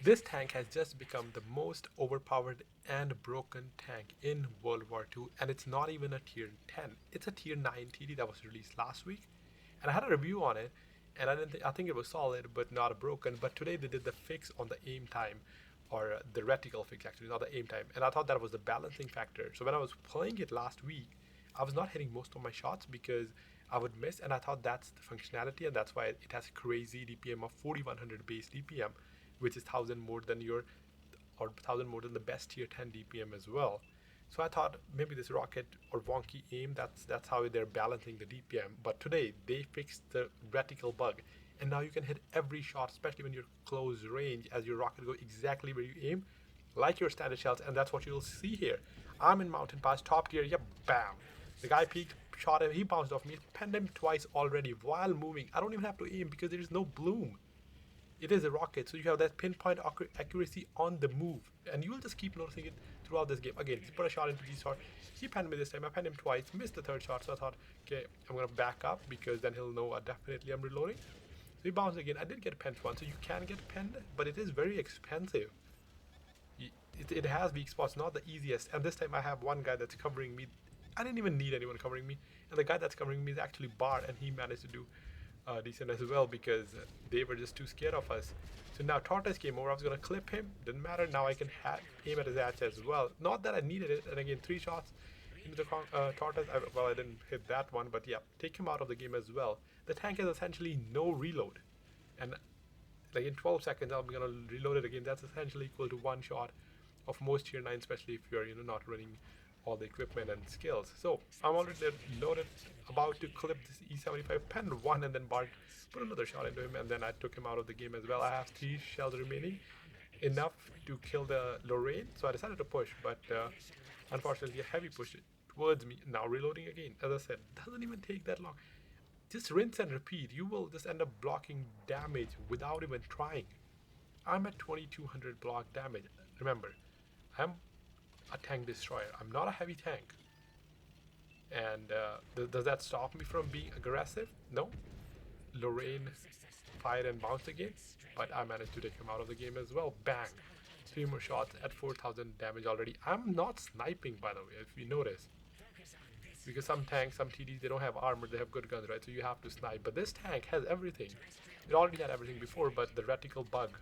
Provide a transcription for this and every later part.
This tank has just become the most overpowered and broken tank in World War II, and it's not even a tier 10. It's a tier 9 TD that was released last week, and I had a review on it, and I think it was solid, but not broken. But today they did the fix on the aim time, or the reticle fix actually, not the aim time, and I thought that was the balancing factor. So when I was playing it last week, I was not hitting most of my shots because I would miss, and I thought that's the functionality, and that's why it has crazy DPM of 4100 base DPM, which is 1000 more than your, or 1000 more than the best tier 10 DPM as well. So I thought maybe this rocket or wonky aim, that's how they're balancing the DPM. But today they fixed the reticle bug, and now you can hit every shot, especially when you're close range, as your rocket go exactly where you aim, like your standard shells, and that's what you'll see here. I'm in mountain pass, top tier, yep, bam. The guy peeked, shot him, he bounced off me, penned him twice already while moving. I don't even have to aim because there is no bloom. It is a rocket, so you have that pinpoint accuracy on the move, and you will just keep noticing it throughout this game. Again, he put a shot into the shot. He penned me this time. I penned him twice, missed the third shot, so I thought, okay, I'm gonna back up because then he'll know definitely I'm reloading. So he bounced again. I did get penned once, so you can get penned, but it is very expensive. It has weak spots, not the easiest. And this time I have one guy that's covering me. I didn't even need anyone covering me, and the guy that's covering me is actually Bar, and he managed to do decent as well because they were just too scared of us. So now Tortoise came over. I was gonna clip him. Didn't matter. Now I can aim at his hatch as well. Not that I needed it. And again, 3 shots into the Tortoise. Well, I didn't hit that one, but yeah, take him out of the game as well. The tank has essentially no reload, and like in 12 seconds, I'm gonna reload it again. That's essentially equal to one shot of most tier 9, especially if you're not running all the equipment and skills. So I'm already loaded, about to clip this E75, pen one, and then Bart put another shot into him, and then I took him out of the game as well. I have 3 shells remaining, enough to kill the Lorraine, so I decided to push, but unfortunately a heavy push towards me. Now reloading again. As I said, doesn't even take that long. Just rinse and repeat. You will just end up blocking damage without even trying. I'm at 2200 block damage. Remember, I'm a tank destroyer. I'm not a heavy tank. And does that stop me from being aggressive? No. Lorraine fired and bounced again, but I managed to take him out of the game as well. Bang! 3 more shots at 4000 damage already. I'm not sniping, by the way, if you notice. Because some tanks, some TDs, they don't have armor, they have good guns, right? So you have to snipe. But this tank has everything. It already had everything before, but the reticle bug,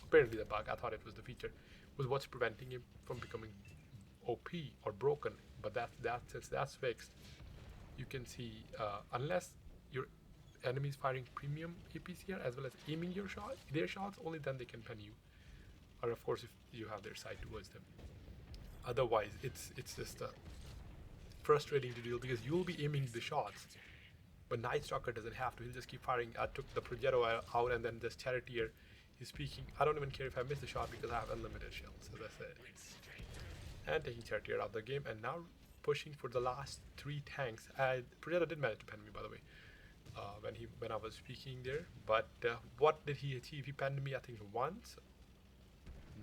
apparently the bug, I thought it was the feature, was what's preventing him from becoming OP or broken. But that's fixed. You can see, unless your enemies firing premium APCR as well as aiming their shots, only then they can pen you. Or of course, if you have their side towards them. Otherwise, it's just frustrating to deal because you'll be aiming the shots, but Night Stalker doesn't have to. He'll just keep firing. I took the Progetto out, and then this Charioteer is speaking. I don't even care if I miss the shot because I have unlimited shells, as I said. And taking Charioteer out of the game, and now pushing for the last 3 tanks. Progetto did manage to pen me, by the way, when I was speaking there. But what did he achieve? He penned me, I think, once,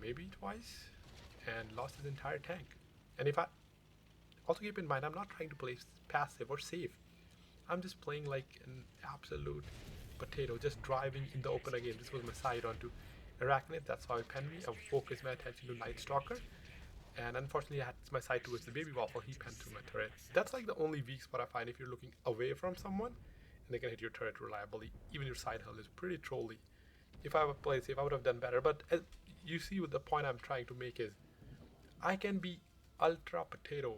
maybe twice, and lost his entire tank. And if I also keep in mind, I'm not trying to play passive or safe. I'm just playing like an absolute potato, just driving in the open again. This was my side onto Arachnid. That's how he penned me. I focused my attention to Night Stalker. And unfortunately, I had my side towards the Baby Waffle. He penned through my turret. That's like the only weak spot I find if you're looking away from someone and they can hit your turret reliably. Even your side hull is pretty trolly. If I would play safe, I would have done better. But as you see, what the point I'm trying to make is I can be ultra potato.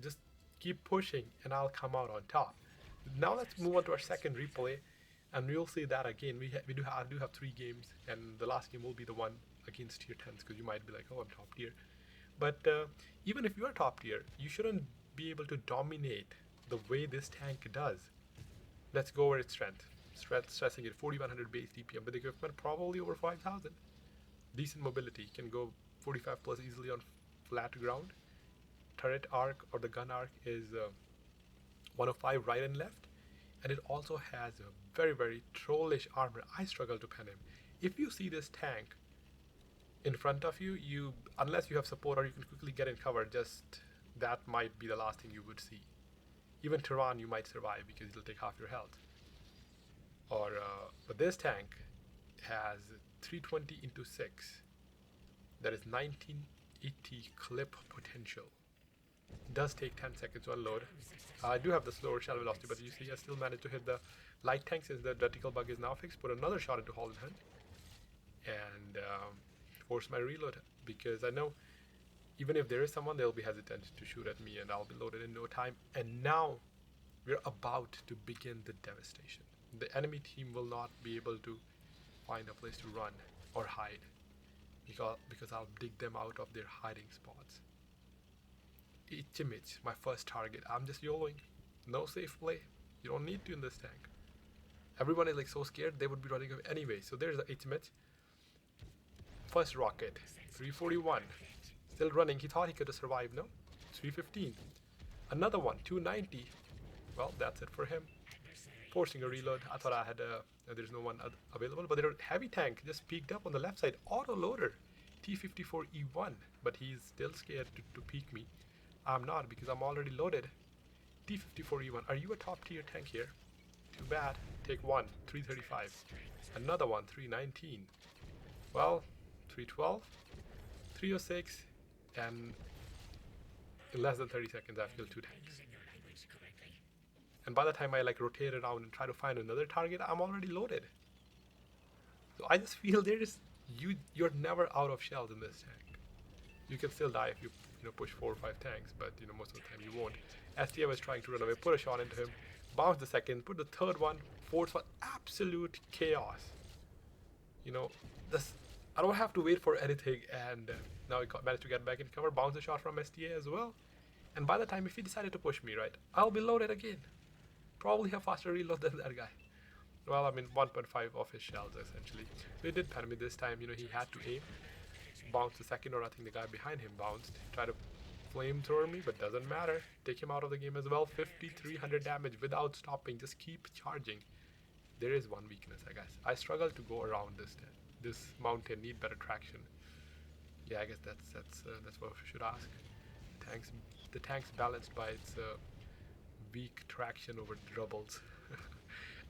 Just keep pushing and I'll come out on top. Now let's move on to our second replay, and we'll see that again. I do have 3 games, and the last game will be the one against tier 10s because you might be like, oh, I'm top tier. But even if you are top tier, you shouldn't be able to dominate the way this tank does. Let's go over its strength. Stressing it 4100 base DPM with equipment probably over 5000. Decent mobility, can go 45 plus easily on flat ground. Turret arc or the gun arc is 105 right and left, and it also has a very trollish armor. I struggle to pen him. If you see this tank in front of you, unless you have support or you can quickly get in cover, just that might be the last thing you would see. Even Tehran you might survive because it'll take half your health. But this tank has 320 into 6. That is 1980 clip potential. Does take 10 seconds to unload. I do have the slower shell velocity, but you see I still managed to hit the light tank since the reticle bug is now fixed. Put another shot into Holland Hunt and force my reload because I know even if there is someone, they'll be hesitant to shoot at me and I'll be loaded in no time. And now we're about to begin the devastation. The enemy team will not be able to find a place to run or hide because I'll dig them out of their hiding spots. Ichimich, my first target. I'm just YOLOing. No safe play. You don't need to in this tank. Everyone is like so scared they would be running away anyway. So there's the Ichimich. First rocket. 341. Still running. He thought he could have survived, no? 315. Another one. 290. Well, that's it for him. Forcing a reload. I thought I had there's no one available, but their heavy tank just peeked up on the left side. Auto loader. T54E1. But he's still scared to peek me. I'm not because I'm already loaded. T54E1. Are you a top tier tank here? Too bad. Take one. 335. Another one. 319. Well, 312. 306. And in less than 30 seconds I've killed 2 tanks. And by the time I like rotate around and try to find another target, I'm already loaded. So I just feel you're never out of shells in this tank. You can still die if you push 4 or 5 tanks, but most of the time you won't. STA was trying to run away, put a shot into him, bounce the second, put the third one, fourth one, absolute chaos. This I don't have to wait for anything, and now he managed to get back in cover, bounce a shot from STA as well. And by the time if he decided to push me, right, I'll be loaded again. Probably have faster reload than that guy. Well, I mean 1.5 of his shells essentially. So he did pen me this time. He had to aim, bounce the second, or I think the guy behind him bounced, try to flamethrower me, but doesn't matter. Take him out of the game as well. 5300 damage without stopping. Just keep charging. There is one weakness, I guess. I struggle to go around this mountain. Need better traction. Yeah, I guess that's what we should ask. The tank's balanced by its weak traction over drubbles.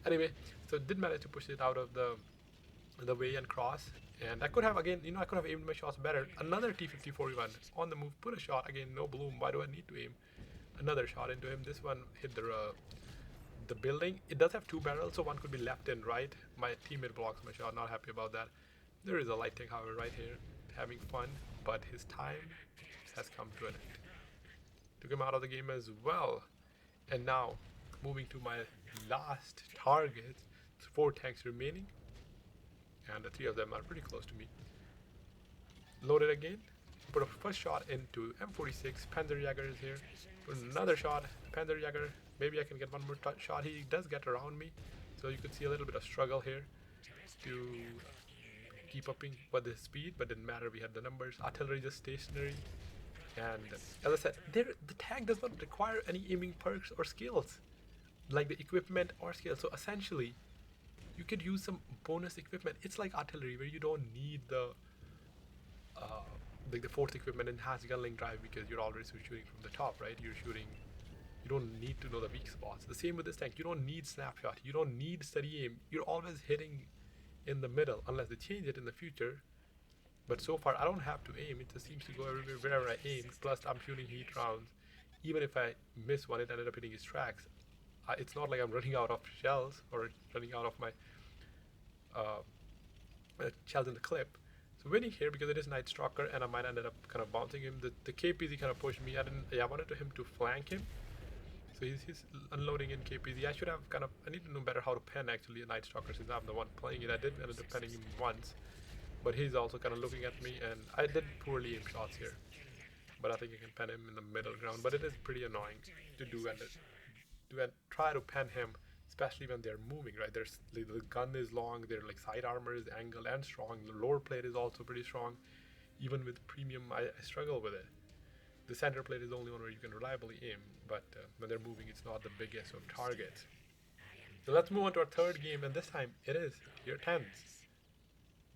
Anyway, so did manage to push it out of the way and cross. And I could have again, I could have aimed my shots better. Another T54E1 on the move, put a shot again. No bloom. Why do I need to aim? Another shot into him. This one hit the building. It does have 2 barrels, so one could be left and right. My teammate blocks my shot. Not happy about that. There is a light tank, however, right here, having fun, but his time has come to an end. Took him out of the game as well. And now, moving to my last target. 4 tanks remaining. And the 3 of them are pretty close to me. Loaded again. Put a first shot into M46. Panzerjäger is here. Put another shot. Panzerjäger. Maybe I can get one more shot. He does get around me. So you could see a little bit of struggle here to keep up with the speed. But didn't matter. We had the numbers. Artillery just stationary. And as I said, the tank does not require any aiming perks or skills, like the equipment or skills. So essentially, you could use some bonus equipment. It's like artillery where you don't need the 4th equipment, enhanced gunling drive, because you're already shooting from the top, right? You don't need to know the weak spots. The same with this tank. You don't need snapshot. You don't need steady aim. You're always hitting in the middle unless they change it in the future. But so far, I don't have to aim. It just seems to go everywhere wherever I aim. Plus, I'm shooting heat rounds. Even if I miss one, it ended up hitting his tracks. It's not like I'm running out of shells or running out of my shells in the clip. So winning here because it is Night Stalker, and I might ended up kind of bouncing him. The KPZ kind of pushed me. I wanted him to flank him. So he's unloading in KPZ. I need to know better how to pen actually a Night Stalker since I'm the one playing it. I did end up penning him once. But he's also kind of looking at me, and I did poorly aim shots here. But I think I can pen him in the middle ground. But it is pretty annoying to do and try to pen him, especially when they're moving, right? The gun is long, their side armor is angled and strong. The lower plate is also pretty strong. Even with premium, I struggle with it. The center plate is the only one where you can reliably aim, but when they're moving, it's not the biggest of targets. So let's move on to our third game, and this time it is tier 10s.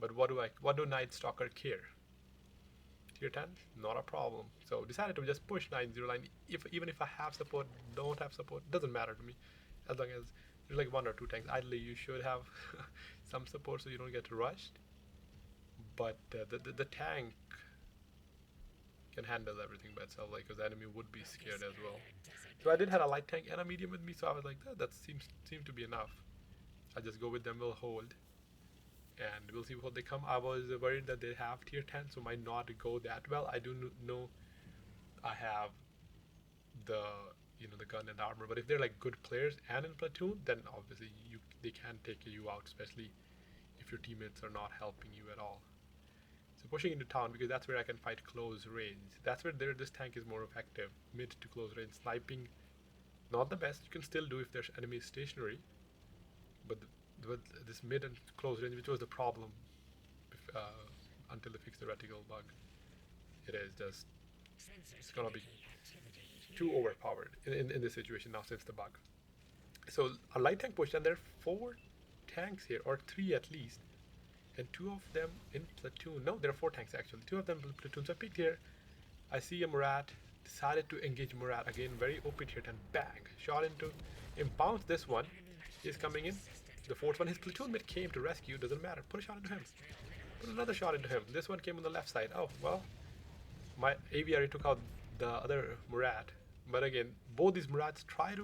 But what do Night Stalker care? Tier 10? Not a problem. So decided to just push 909. Even if I have support, don't have support, doesn't matter to me. As long as there's 1 or 2 tanks. Ideally you should have some support so you don't get rushed. But the tank can handle everything by itself, like, because the enemy would be scared as well. So I did have a light tank and a medium with me, so I was like, that seems to be enough. I'll just go with them, we'll hold, and we'll see what they come. I was worried that they have tier 10, so might not go that well. I do know I have the the gun and armor, but if they're like good players and in platoon, then obviously they can take you out, especially if your teammates are not helping you at all. So pushing into town, because that's where I can fight close range. That's where this tank is more effective. Mid to close range sniping, not the best. You can still do if there's enemies stationary, but this mid and close range, which was the problem until they fixed the reticle bug, it is just, it's gonna be too overpowered in this situation now since the bug. So a light tank push, and there are 4 tanks here, or 3 at least, and 2 of them in platoon. No, there are 4 tanks actually. 2 of them in platoon. So I picked here. I see a Murat. Decided to engage Murat again. Very open hit, and bang, shot into him. Bounce this one. He's coming in. The 4th one, his platoon mate came to rescue. Doesn't matter. Put a shot into him. Put another shot into him. This one came on the left side. Oh well, my aviary took out the other Murat. But again, both these Murats try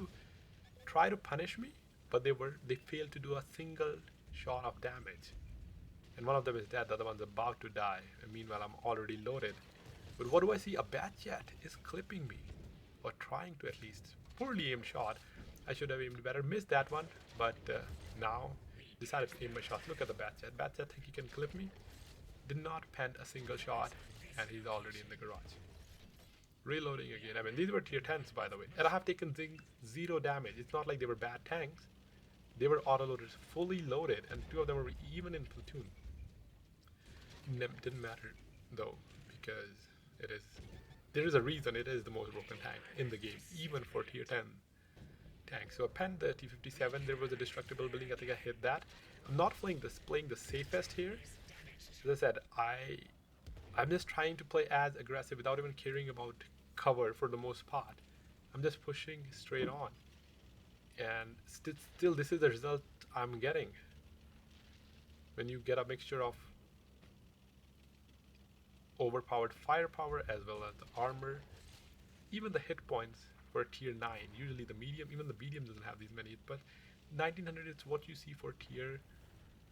to punish me, but they failed to do a single shot of damage. And one of them is dead, the other one's about to die. And meanwhile, I'm already loaded. But what do I see? A bat jet is clipping me, or trying to at least. Poorly aimed shot. I should have aimed better. Missed that one, but now decided to aim my shots. Look at the bat jet. Bat jet think he can clip me. Did not pen a single shot, and he's already in the garage. Reloading again. I mean, these were tier 10s, by the way. And I have taken 0 damage. It's not like they were bad tanks. They were auto-loaders, fully loaded, and 2 of them were even in platoon. Didn't matter, though, because there is a reason it is the most broken tank in the game, even for tier 10 tanks. So I penned the T-57. There was a destructible building. I think I hit that. I'm not playing the safest here. As I said, I'm just trying to play as aggressive without even caring about cover for the most part. I'm just pushing straight on. And still this is the result I'm getting. When you get a mixture of overpowered firepower as well as the armor, even the hit points for tier 9, usually the medium, even the medium doesn't have these many, but 1900 is what you see for tier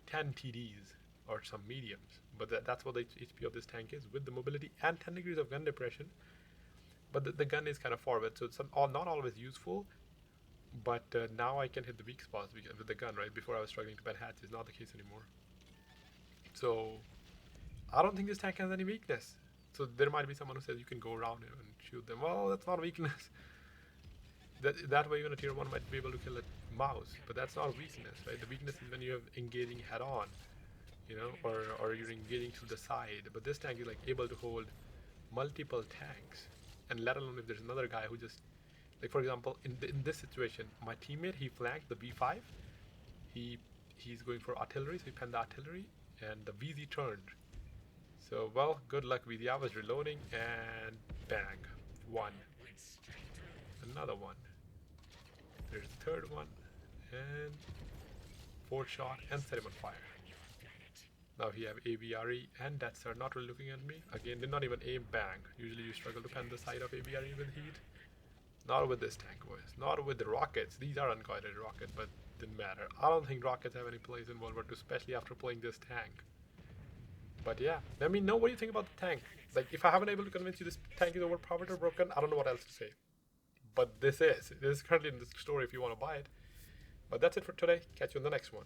10 TDs or some mediums. But that's what the HP of this tank is, with the mobility and 10 degrees of gun depression. But the gun is kind of forward, so it's not always useful. But now I can hit the weak spots with the gun, right? Before I was struggling to pen hatches, not the case anymore. So I don't think this tank has any weakness. So there might be someone who says you can go around and shoot them. Well, that's not a weakness. That way even a tier 1 might be able to kill a mouse, but that's not a weakness, right? The weakness is when you're engaging head on, or you're engaging to the side. But this tank is like able to hold multiple tanks, and let alone if there's another guy who just, like for example, in this situation, my teammate, he flanked the V5. He's going for artillery, so he penned the artillery, and the VZ turned. So well, good luck VZ. I was reloading, and bang, 1. Another one. There's the 3rd one, and 4th shot, and set him on fire. Now he have AVRE and Death Star not really looking at me. Again, did not even aim, bang. Usually you struggle to pen the side of AVRE with heat. Not with this tank, boys. Not with the rockets. These are unguided rockets, but didn't matter. I don't think rockets have any place in World War II, especially after playing this tank. But yeah, let me know what you think about the tank. Like, if I haven't able to convince you this tank is overpowered or broken, I don't know what else to say. But this is currently in the store if you want to buy it. But that's it for today. Catch you in the next one.